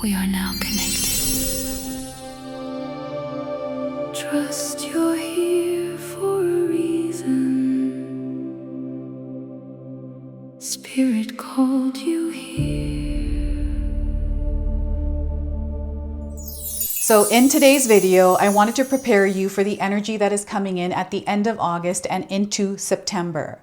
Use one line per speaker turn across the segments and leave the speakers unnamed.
We are now connected. Trust you're here for a reason. Spirit called you here.
So in today's video, I wanted to prepare you for the energy that is coming in at the end of August and into September.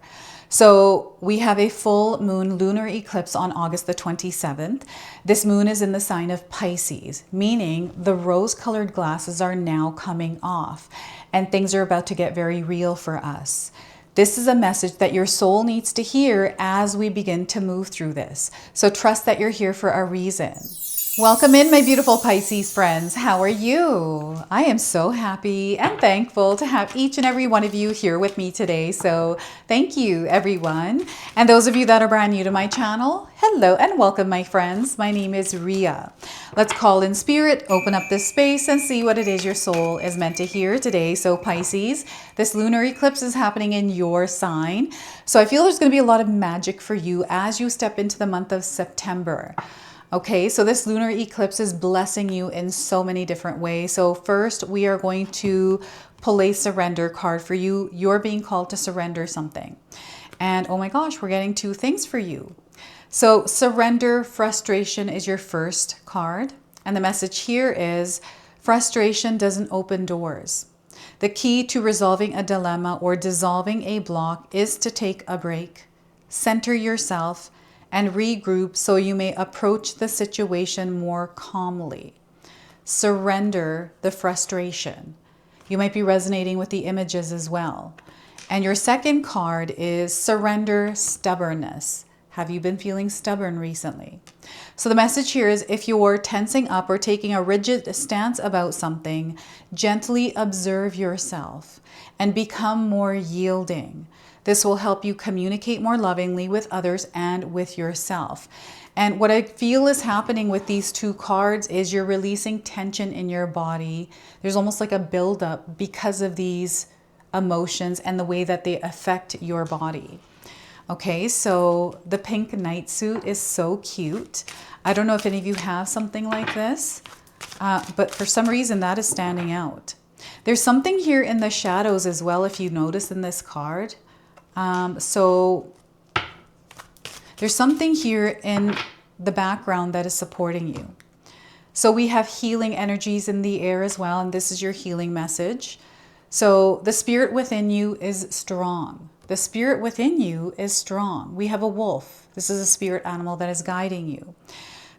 So we have a full moon lunar eclipse on August the 27th. This moon is in the sign of Pisces, meaning the rose-colored glasses are now coming off and things are about to get very real for us. This is a message that your soul needs to hear as we begin to move through this. So trust that you're here for a reason. Welcome in, my beautiful Pisces friends. How are you? I am so happy and thankful to have each and every one of you here with me today. So thank you, everyone. And those of you that are brand new to my channel, hello and welcome, my friends. My name is Ria. Let's call in spirit, open up this space and see what it is your soul is meant to hear today. So Pisces, this lunar eclipse is happening in your sign. So I feel there's going to be a lot of magic for you as you step into the month of September. Okay, so this lunar eclipse is blessing you in so many different ways. So first, we are going to pull a surrender card for you. You're being called to surrender something. And oh my gosh, we're getting two things for you. So surrender frustration is your first card. And the message here is frustration doesn't open doors. The key to resolving a dilemma or dissolving a block is to take a break, center yourself, and regroup so you may approach the situation more calmly. Surrender the frustration. You might be resonating with the images as well. And your second card is surrender stubbornness. Have you been feeling stubborn recently? So the message here is if you're tensing up or taking a rigid stance about something, gently observe yourself and become more yielding. This will help you communicate more lovingly with others and with yourself. And what I feel is happening with these two cards is you're releasing tension in your body. There's almost like a buildup because of these emotions and the way that they affect your body. Okay, so the pink night suit is so cute. I don't know if any of you have something like this, but for some reason that is standing out. There's something here in the shadows as well, if you notice in this card. So there's something here in the background that is supporting you. So we have healing energies in the air as well, and this is your healing message. So the spirit within you is strong. The spirit within you is strong. We have a wolf. This is a spirit animal that is guiding you.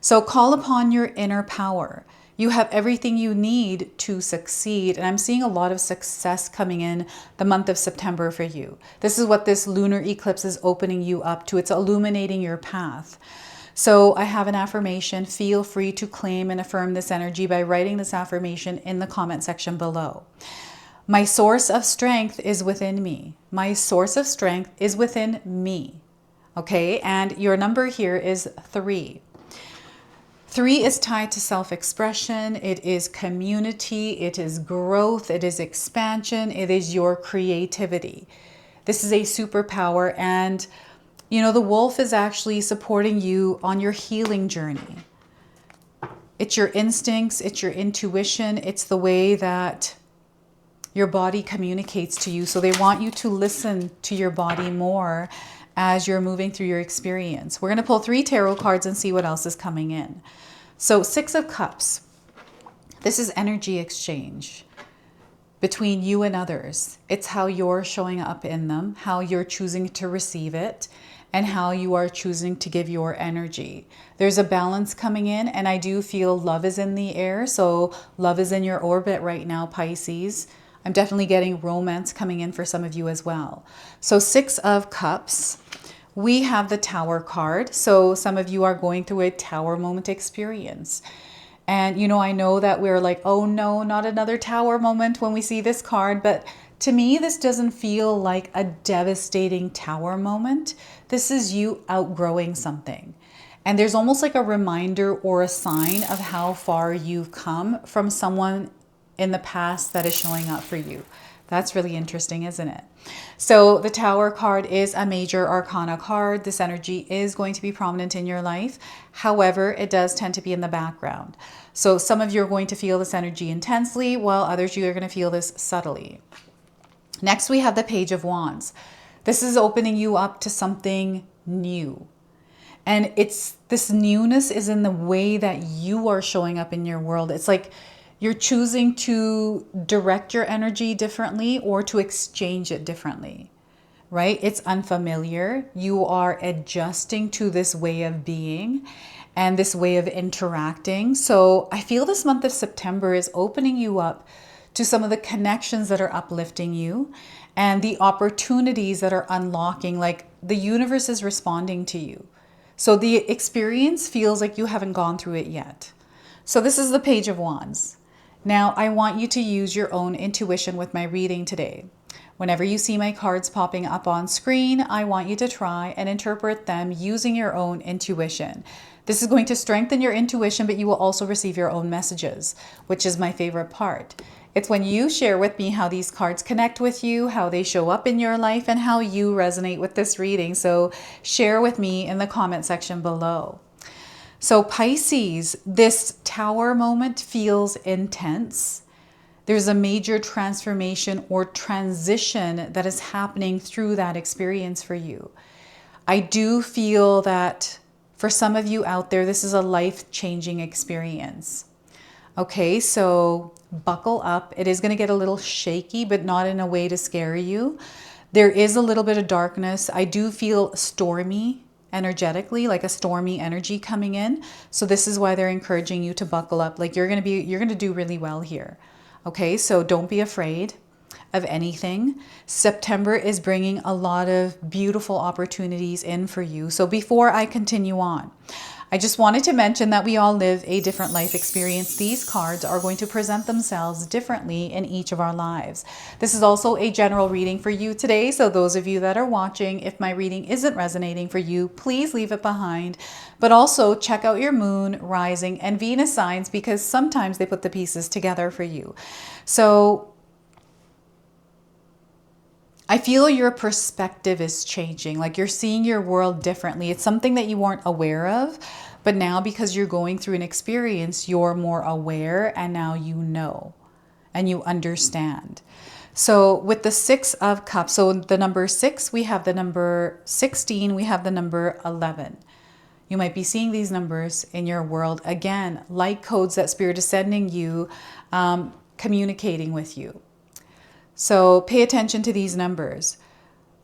So call upon your inner power. You have everything you need to succeed. And I'm seeing a lot of success coming in the month of September for you. This is what this lunar eclipse is opening you up to. It's illuminating your path. So I have an affirmation. Feel free to claim and affirm this energy by writing this affirmation in the comment section below. My source of strength is within me. My source of strength is within me. Okay, and your number here is 3. 3 is tied to self-expression, it is community, it is growth, it is expansion, it is your creativity. This is a superpower, and you know, the wolf is actually supporting you on your healing journey. It's your instincts, it's your intuition, it's the way that your body communicates to you. So they want you to listen to your body more as you're moving through your experience. We're going to pull 3 tarot cards and see what else is coming in. So 6 of Cups. This is energy exchange between you and others. It's how you're showing up in them, how you're choosing to receive it, and how you are choosing to give your energy. There's a balance coming in, and I do feel love is in the air. So love is in your orbit right now, Pisces. I'm definitely getting romance coming in for some of you as well. So 6 of Cups. We have the Tower card. So some of you are going through a Tower moment experience. And you know, I know that we're like, oh no, not another Tower moment when we see this card. But to me, this doesn't feel like a devastating Tower moment. This is you outgrowing something. And there's almost like a reminder or a sign of how far you've come from someone in the past that is showing up for you. That's really interesting, isn't it? So the Tower card is a major arcana card. This energy is going to be prominent in your life. However, it does tend to be in the background. So some of you are going to feel this energy intensely, while others you are going to feel this subtly. Next, we have the Page of Wands. This is opening you up to something new. And it's this newness is in the way that you are showing up in your world. It's like you're choosing to direct your energy differently or to exchange it differently, right? It's unfamiliar. You are adjusting to this way of being and this way of interacting. So I feel this month of September is opening you up to some of the connections that are uplifting you and the opportunities that are unlocking, like the universe is responding to you. So the experience feels like you haven't gone through it yet. So this is the Page of Wands. Now, I want you to use your own intuition with my reading today. Whenever you see my cards popping up on screen, I want you to try and interpret them using your own intuition. This is going to strengthen your intuition, but you will also receive your own messages, which is my favorite part. It's when you share with me how these cards connect with you, how they show up in your life, and how you resonate with this reading. So share with me in the comment section below. So Pisces, this Tower moment feels intense. There's a major transformation or transition that is happening through that experience for you. I do feel that for some of you out there, this is a life-changing experience. Okay, so buckle up. It is going to get a little shaky, but not in a way to scare you. There is a little bit of darkness. I do feel stormy energetically, like a stormy energy coming in. So this is why they're encouraging you to buckle up. Like you're going to do really well here. Okay, so don't be afraid of anything. September is bringing a lot of beautiful opportunities in for you. So before I continue on, I just wanted to mention that we all live a different life experience. These cards are going to present themselves differently in each of our lives. This is also a general reading for you today. So those of you that are watching, if my reading isn't resonating for you, please leave it behind. But also check out your moon, rising, and Venus signs because sometimes they put the pieces together for you. So I feel your perspective is changing, like you're seeing your world differently. It's something that you weren't aware of, but now because you're going through an experience, you're more aware and now you know and you understand. So with the Six of Cups, so the number 6, we have the number 16, we have the number 11. You might be seeing these numbers in your world. Again, light codes that Spirit is sending you, communicating with you. So pay attention to these numbers.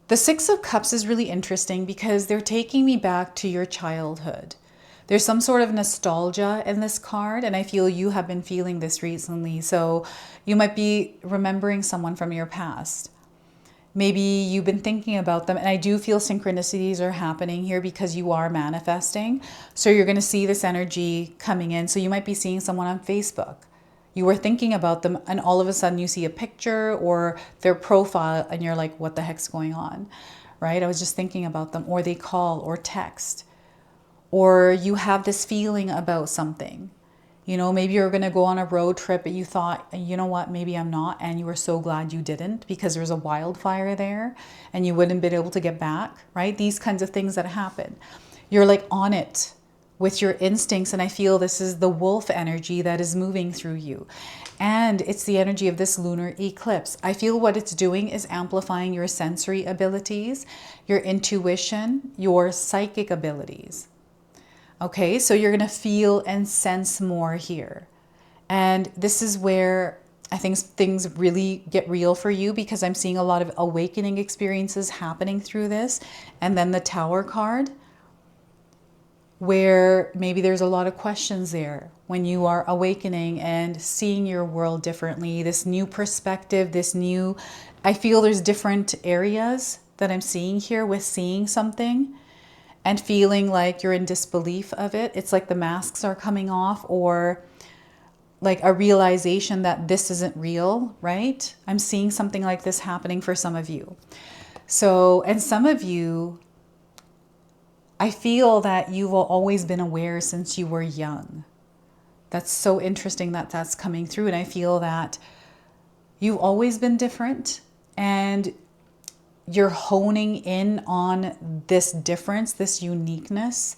The Six of Cups is really interesting because they're taking me back to your childhood. There's some sort of nostalgia in this card, and I feel you have been feeling this recently. So you might be remembering someone from your past. Maybe you've been thinking about them, and I do feel synchronicities are happening here because you are manifesting. So you're going to see this energy coming in. So you might be seeing someone on Facebook. You were thinking about them and all of a sudden you see a picture or their profile and you're like, what the heck's going on, right? I was just thinking about them, or they call or text, or you have this feeling about something. You know, maybe you're going to go on a road trip, but you thought, you know what, maybe I'm not. And you were so glad you didn't because there's a wildfire there and you wouldn't have been able to get back, right? These kinds of things that happen. You're like on it with your instincts, and I feel this is the wolf energy that is moving through you. And it's the energy of this lunar eclipse. I feel what it's doing is amplifying your sensory abilities, your intuition, your psychic abilities. Okay, so you're going to feel and sense more here. And this is where I think things really get real for you because I'm seeing a lot of awakening experiences happening through this. And then the Tower card, where maybe there's a lot of questions there when you are awakening and seeing your world differently, this new perspective, I feel there's different areas that I'm seeing here with seeing something and feeling like you're in disbelief of it. It's like the masks are coming off, or like a realization that this isn't real, right? I'm seeing something like this happening for some of you. So, and some of you, I feel that you've always been aware since you were young. That's so interesting that that's coming through. And I feel that You've always been different, and you're honing in on this difference, this uniqueness,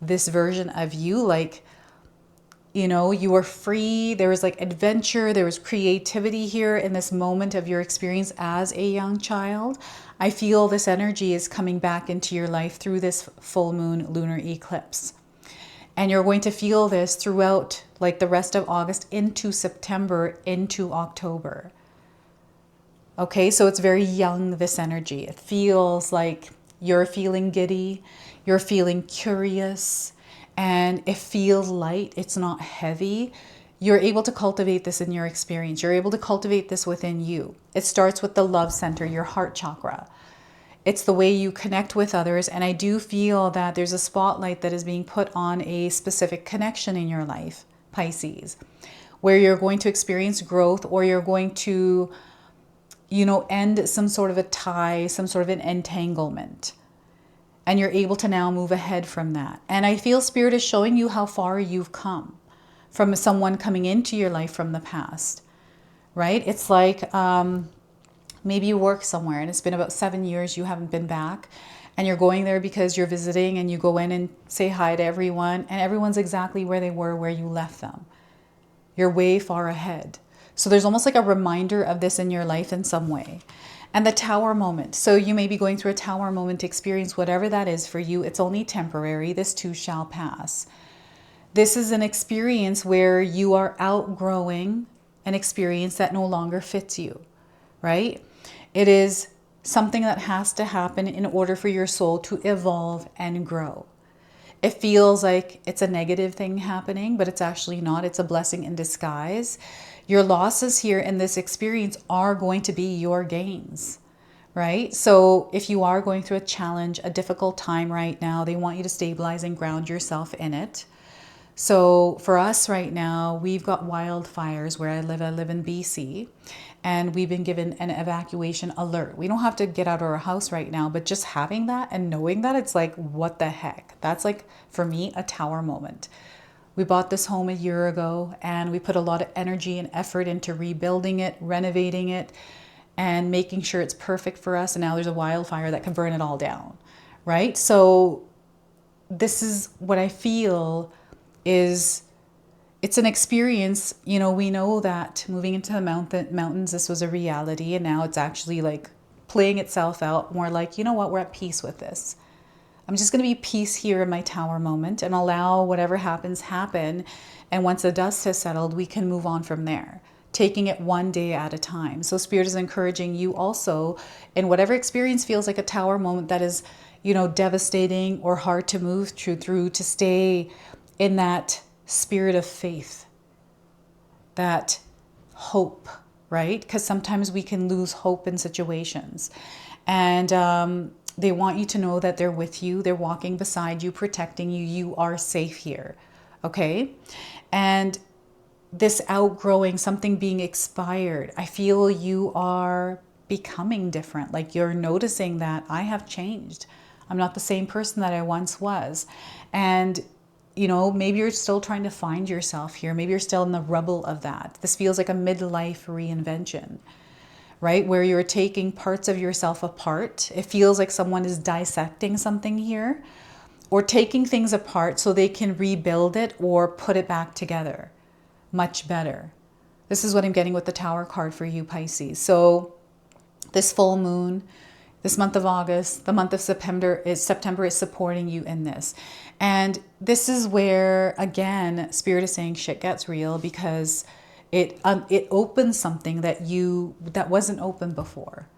this version of you. Like, you know, you were free. There was like adventure. There was creativity here in this moment of your experience as a young child. I feel this energy is coming back into your life through this full moon lunar eclipse. And you're going to feel this throughout like the rest of August into September, into October. Okay, so it's very young, this energy. It feels like you're feeling giddy, you're feeling curious, and it feels light. It's not heavy. You're able to cultivate this in your experience. You're able to cultivate this within you. It starts with the love center, your heart chakra. It's the way you connect with others. And I do feel that there's a spotlight that is being put on a specific connection in your life, Pisces, where you're going to experience growth, or you're going to, you know, end some sort of a tie, some sort of an entanglement. And you're able to now move ahead from that. And I feel Spirit is showing you how far you've come from someone coming into your life from the past, right? It's like maybe you work somewhere and it's been about 7 years you haven't been back, and you're going there because you're visiting, and you go in and say hi to everyone, and everyone's exactly where they were, where you left them. You're way far ahead. So there's almost like a reminder of this in your life in some way. And the tower moment. So you may be going through a tower moment experience, whatever that is for you. It's only temporary. This too shall pass. This is an experience where you are outgrowing an experience that no longer fits you, right? It is something that has to happen in order for your soul to evolve and grow. It feels like it's a negative thing happening, but it's actually not. It's a blessing in disguise. Your losses here in this experience are going to be your gains, right? So if you are going through a challenge, a difficult time right now, they want you to stabilize and ground yourself in it. So for us right now, we've got wildfires where I live in BC, and we've been given an evacuation alert. We don't have to get out of our house right now, but just having that and knowing that, it's like, what the heck? That's like, for me, a tower moment. We bought this home a year ago, and we put a lot of energy and effort into rebuilding it, renovating it, and making sure it's perfect for us. And now there's a wildfire that can burn it all down, right? So this is what I feel is, it's an experience. You know, we know that moving into the mountains, this was a reality, and now it's actually like playing itself out more like, you know what, we're at peace with this. I'm just going to be peace here in my tower moment and allow whatever happens happen. And once the dust has settled, we can move on from there, taking it one day at a time. So Spirit is encouraging you also in whatever experience feels like a tower moment that is, you know, devastating or hard to move through, to stay in that spirit of faith, that hope, right? Because sometimes we can lose hope in situations. And they want you to know that they're with you. They're walking beside you, protecting you. You are safe here, okay? And this outgrowing, something being expired, I feel you are becoming different. Like you're noticing that I have changed. I'm not the same person that I once was. And you know, maybe you're still trying to find yourself here. Maybe you're still in the rubble of that. This feels like a midlife reinvention, right? Where you're taking parts of yourself apart. It feels like someone is dissecting something here, or taking things apart so they can rebuild it or put it back together much better. This is what I'm getting with the Tower card for you, Pisces. So this full moon, this month of August, the month of September is supporting you in this. And this is where, again, Spirit is saying shit gets real, because it opens something that wasn't open before.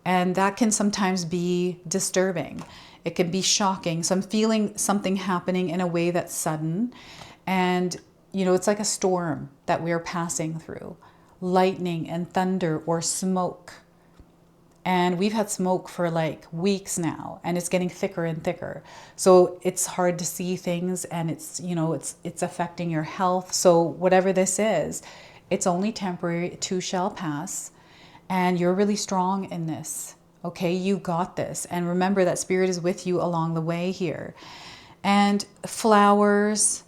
And that can sometimes be disturbing. It can be shocking. So I'm feeling something happening in a way that's sudden. And, you know, it's like a storm that we're passing through. Lightning and thunder or smoke. And we've had smoke for like weeks now, and it's getting thicker and thicker. So it's hard to see things, and it's, you know, it's affecting your health. So whatever this is, it's only temporary. It too shall pass. And you're really strong in this. Okay, you got this. And remember that Spirit is with you along the way here. And flowers,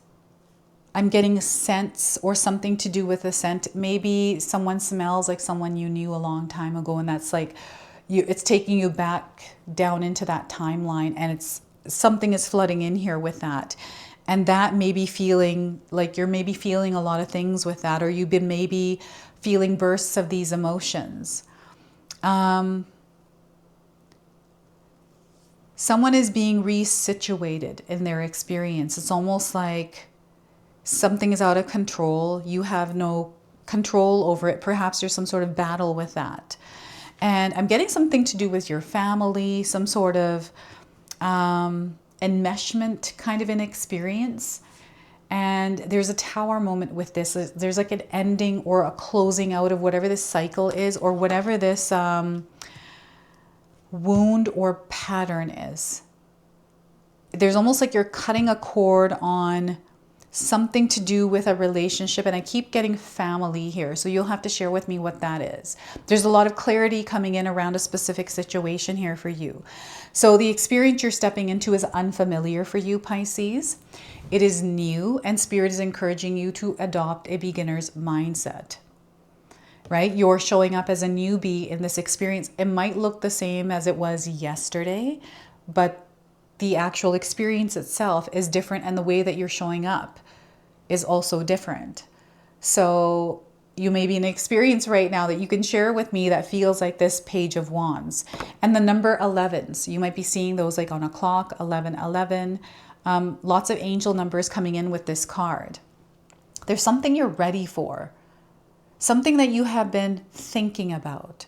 I'm getting scents or something to do with a scent. Maybe someone smells like someone you knew a long time ago, and that's like it's taking you back down into that timeline, and it's something is flooding in here with that. And that may be feeling like you're maybe feeling a lot of things with that, or you've been maybe feeling bursts of these emotions. Someone is being resituated in their experience. It's almost like something is out of control. You have no control over it. Perhaps there's some sort of battle with that. And I'm getting something to do with your family, some sort of enmeshment kind of an experience. And there's a tower moment with this. There's like an ending or a closing out of whatever this cycle is, or whatever this wound or pattern is. There's almost like you're cutting a cord on something to do with a relationship, and I keep getting family here, so you'll have to share with me what that is. There's a lot of clarity coming in around a specific situation here for you. So the experience you're stepping into is unfamiliar for you, Pisces. It is new, and Spirit is encouraging you to adopt a beginner's mindset, right? You're showing up as a newbie in this experience. It might look the same as it was yesterday, but the actual experience itself is different, and the way that you're showing up is also different. So you may be in an experience right now that you can share with me that feels like this Page of Wands. And the number 11s, you might be seeing those like on a clock, 1111. Lots of angel numbers coming in with this card. There's something you're ready for. Something that you have been thinking about.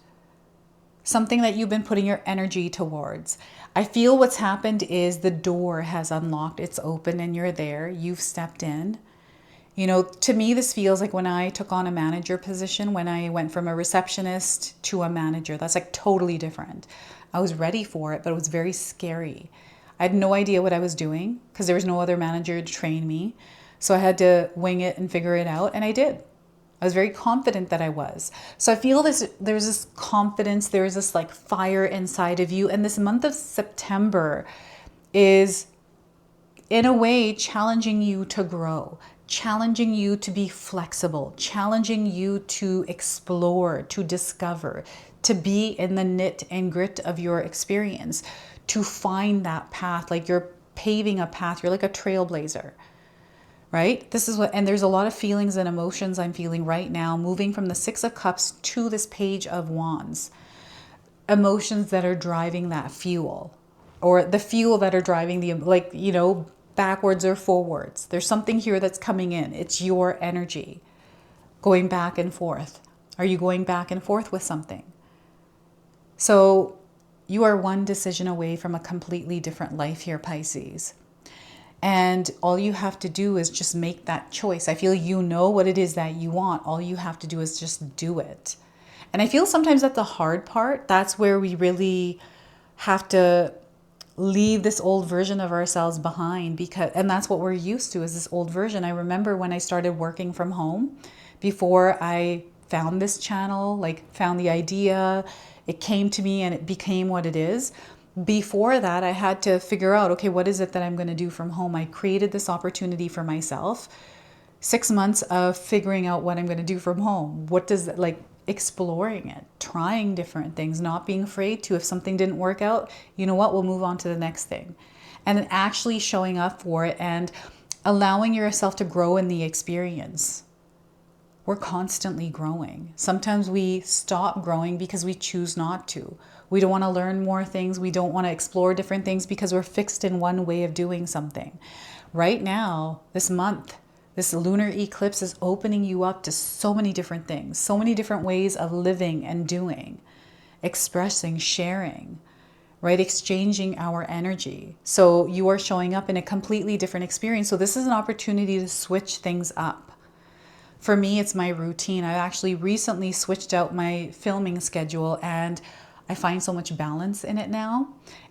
Something that you've been putting your energy towards. I feel what's happened is the door has unlocked. It's open and you're there. You've stepped in. You know, to me, this feels like when I took on a manager position, when I went from a receptionist to a manager. That's like totally different. I was ready for it, but it was very scary. I had no idea what I was doing because there was no other manager to train me. So I had to wing it and figure it out, and I did. I was very confident that I was. So I feel there's this confidence, there's this like fire inside of you. And this month of September is in a way challenging you to grow, challenging you to be flexible, challenging you to explore, to discover, to be in the knit and grit of your experience, to find that path. Like you're paving a path, you're like a trailblazer. Right? This is what, and there's a lot of feelings and emotions I'm feeling right now, moving from the Six of Cups to this Page of Wands. Emotions that are driving that fuel, or the fuel that are driving the, like, you know, backwards or forwards. There's something here that's coming in. It's your energy going back and forth. Are you going back and forth with something? So you are one decision away from a completely different life here, Pisces. And all you have to do is just make that choice. I feel you know what it is that you want. All you have to do is just do it. And I feel sometimes that's the hard part. That's where we really have to leave this old version of ourselves behind, and that's what we're used to, is this old version. I remember when I started working from home, before I found this channel, like found the idea, it came to me and it became what it is. Before that, I had to figure out, okay, what is it that I'm going to do from home? I created this opportunity for myself. 6 months of figuring out what I'm going to do from home. What does that, like, exploring it, trying different things, not being afraid to, if something didn't work out, you know what, we'll move on to the next thing. And then actually showing up for it and allowing yourself to grow in the experience. We're constantly growing. Sometimes we stop growing because we choose not to. We don't want to learn more things. We don't want to explore different things because we're fixed in one way of doing something. Right now, this month, this lunar eclipse is opening you up to so many different things, so many different ways of living and doing, expressing, sharing, right? Exchanging our energy. So you are showing up in a completely different experience. So this is an opportunity to switch things up. For me, it's my routine. I actually recently switched out my filming schedule, and I find so much balance in it now.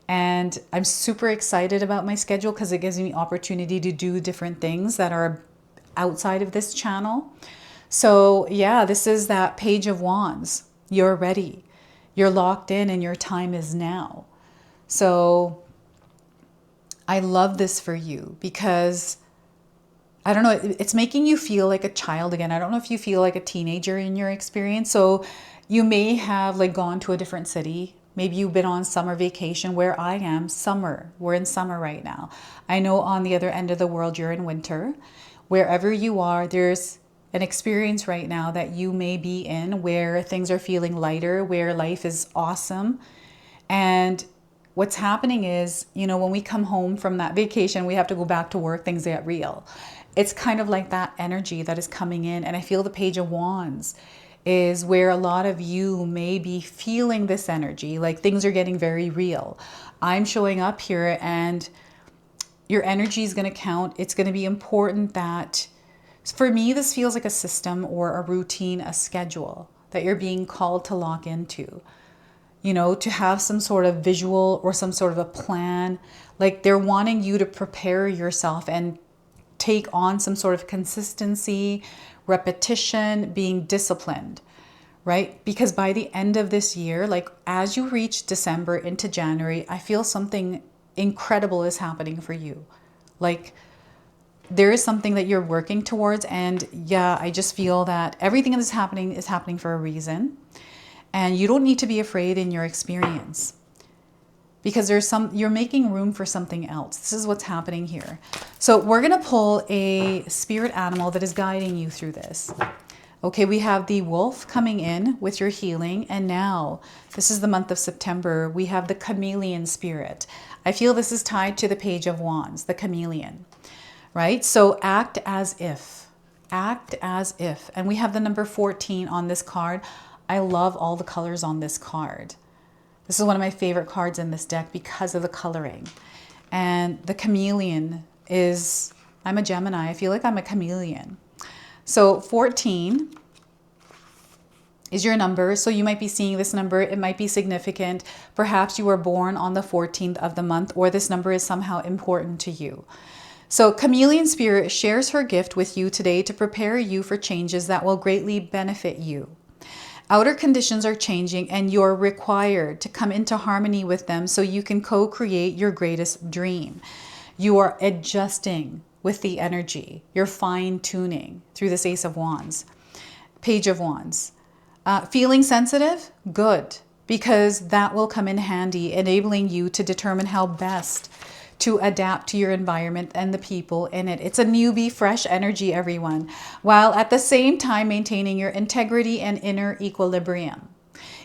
And I'm super excited about my schedule because it gives me opportunity to do different things that are outside of this channel. So yeah, this is that Page of Wands. You're ready. You're locked in and your time is now. So I love this for you because I don't know, it's making you feel like a child again. I don't know if you feel like a teenager in your experience. So you may have like gone to a different city. Maybe you've been on summer vacation where I am summer. We're in summer right now. I know on the other end of the world, you're in winter. Wherever you are, there's an experience right now that you may be in where things are feeling lighter, where life is awesome. And what's happening is, when we come home from that vacation, we have to go back to work, things get real. It's kind of like that energy that is coming in. And I feel the Page of Wands is where a lot of you may be feeling this energy, like things are getting very real. I'm showing up here and your energy is going to count. It's going to be important that, for me, this feels like a system or a routine, a schedule that you're being called to lock into. To have some sort of visual or some sort of a plan. Like they're wanting you to prepare yourself and take on some sort of consistency, repetition, being disciplined, right? Because by the end of this year, like as you reach December into January, I feel something incredible is happening for you. Like there is something that you're working towards. And yeah, I just feel that everything that is happening for a reason. And you don't need to be afraid in your experience because you're making room for something else. This is what's happening here. So we're going to pull a spirit animal that is guiding you through this. Okay, we have the wolf coming in with your healing. And now this is the month of September. We have the chameleon spirit. I feel this is tied to the Page of Wands, the chameleon, right? So act as if. And we have the number 14 on this card. I love all the colors on this card. This is one of my favorite cards in this deck because of the coloring. And the chameleon is, I'm a Gemini. I feel like I'm a chameleon. So 14 is your number. So you might be seeing this number. It might be significant. Perhaps you were born on the 14th of the month, or this number is somehow important to you. So chameleon spirit shares her gift with you today to prepare you for changes that will greatly benefit you. Outer conditions are changing and you're required to come into harmony with them so you can co-create your greatest dream. You are adjusting with the energy. You're fine-tuning through this Ace of Wands, Page of Wands. Feeling sensitive? Good, because that will come in handy, enabling you to determine how best to adapt to your environment and the people in it. It's a newbie, fresh energy, everyone, while at the same time maintaining your integrity and inner equilibrium.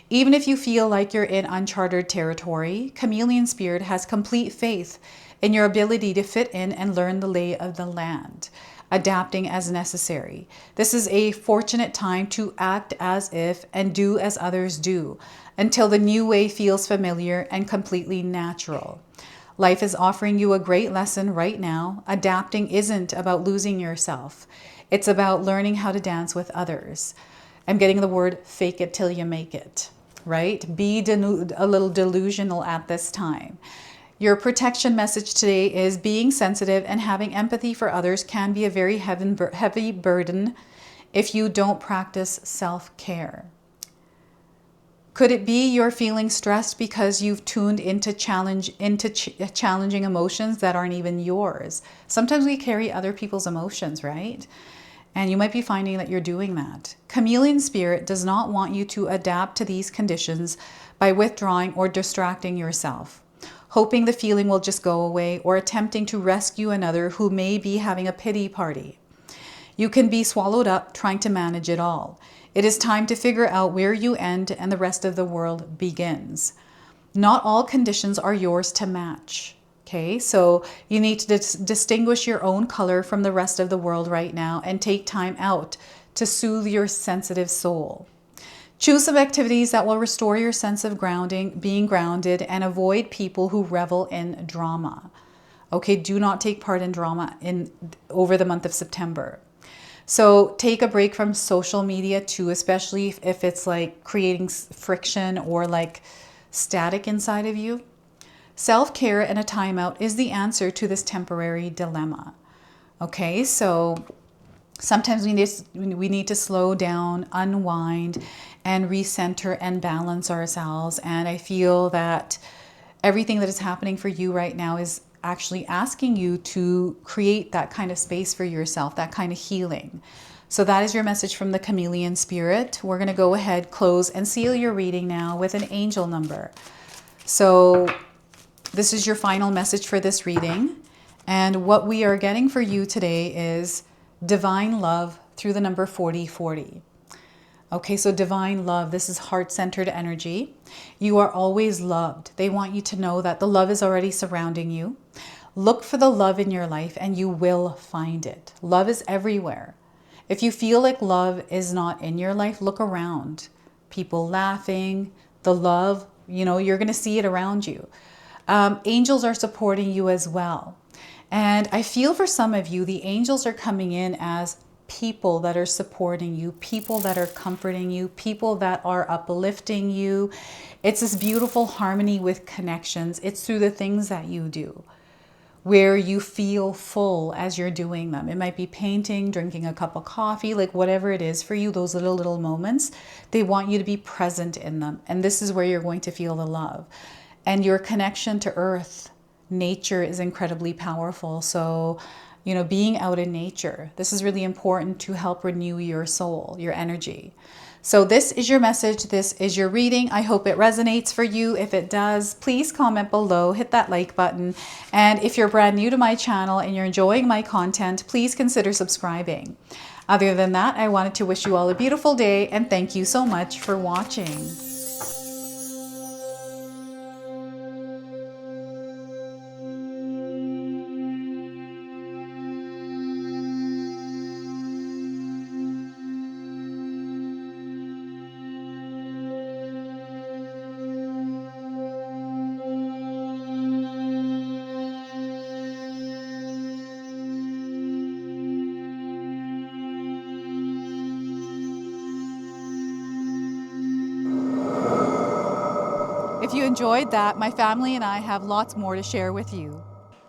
Even if you feel like you're in uncharted territory, chameleon spirit has complete faith in your ability to fit in and learn the lay of the land, adapting as necessary. This is a fortunate time to act as if and do as others do until the new way feels familiar and completely natural. Life is offering you a great lesson right now. Adapting isn't about losing yourself. It's about learning how to dance with others. I'm getting the word fake it till you make it, right? Be a little delusional at this time. Your protection message today is being sensitive and having empathy for others can be a very heavy burden if you don't practice self-care. Could it be you're feeling stressed because you've tuned into challenging emotions that aren't even yours? Sometimes we carry other people's emotions, right? And you might be finding that you're doing that. Chameleon spirit does not want you to adapt to these conditions by withdrawing or distracting yourself, hoping the feeling will just go away, or attempting to rescue another who may be having a pity party. You can be swallowed up trying to manage it all. It is time to figure out where you end and the rest of the world begins. Not all conditions are yours to match. Okay, so you need to distinguish your own color from the rest of the world right now and take time out to soothe your sensitive soul. Choose some activities that will restore your sense of being grounded, and avoid people who revel in drama. Okay, do not take part in drama over the month of September. So take a break from social media too, especially if it's like creating friction or like static inside of you. Self-care and a timeout is the answer to this temporary dilemma. Okay, so sometimes we need to slow down, unwind, and recenter and balance ourselves. And I feel that everything that is happening for you right now is actually asking you to create that kind of space for yourself, that kind of healing. So that is your message from the Chameleon spirit. We're going to go ahead, close, and seal your reading now with an angel number. So this is your final message for this reading. And what we are getting for you today is divine love through the number 4040. Okay, so divine love, this is heart-centered energy. You are always loved. They want you to know that the love is already surrounding you. Look for the love in your life and you will find it. Love is everywhere. If you feel like love is not in your life, look around. People laughing, the love, you're going to see it around you. Angels are supporting you as well. And I feel for some of you, the angels are coming in as people that are supporting you, people that are comforting you, people that are uplifting you. It's this beautiful harmony with connections. It's through the things that you do where you feel full as you're doing them. It might be painting, drinking a cup of coffee, like whatever it is for you, those little moments, they want you to be present in them. And this is where you're going to feel the love. And your connection to earth, nature is incredibly powerful. So, being out in nature, this is really important to help renew your soul, your energy. So this is your message. This is your reading. I hope it resonates for you. If it does, please comment below, hit that like button. And if you're brand new to my channel and you're enjoying my content, please consider subscribing. Other than that, I wanted to wish you all a beautiful day and thank you so much for watching. If you enjoyed that, my family and I have lots more to share with you.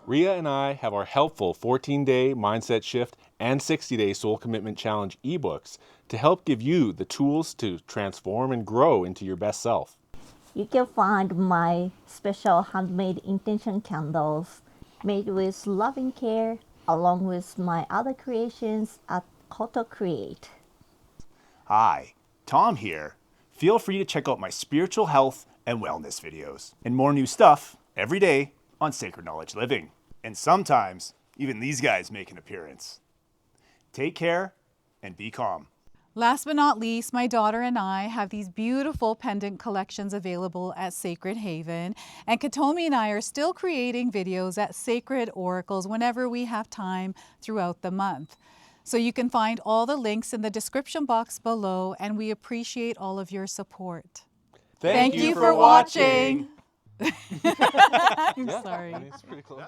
Ria and I have our helpful 14-day mindset shift and 60-day soul commitment challenge ebooks to help give you the tools to transform and grow into your best self.
You can find my special handmade intention candles made with loving care along with my other creations at Koto Create.
Hi, Tom here. Feel free to check out my spiritual health and wellness videos and more new stuff every day on Sacred Knowledge Living. And sometimes even these guys make an appearance. Take care and be calm.
Last but not least, my daughter and I have these beautiful pendant collections available at Sacred Haven. And Katomi and I are still creating videos at Sacred Oracles whenever we have time throughout the month. So you can find all the links in the description box below, and we appreciate all of your support.
Thank
you for watching. I'm sorry.
It's pretty close.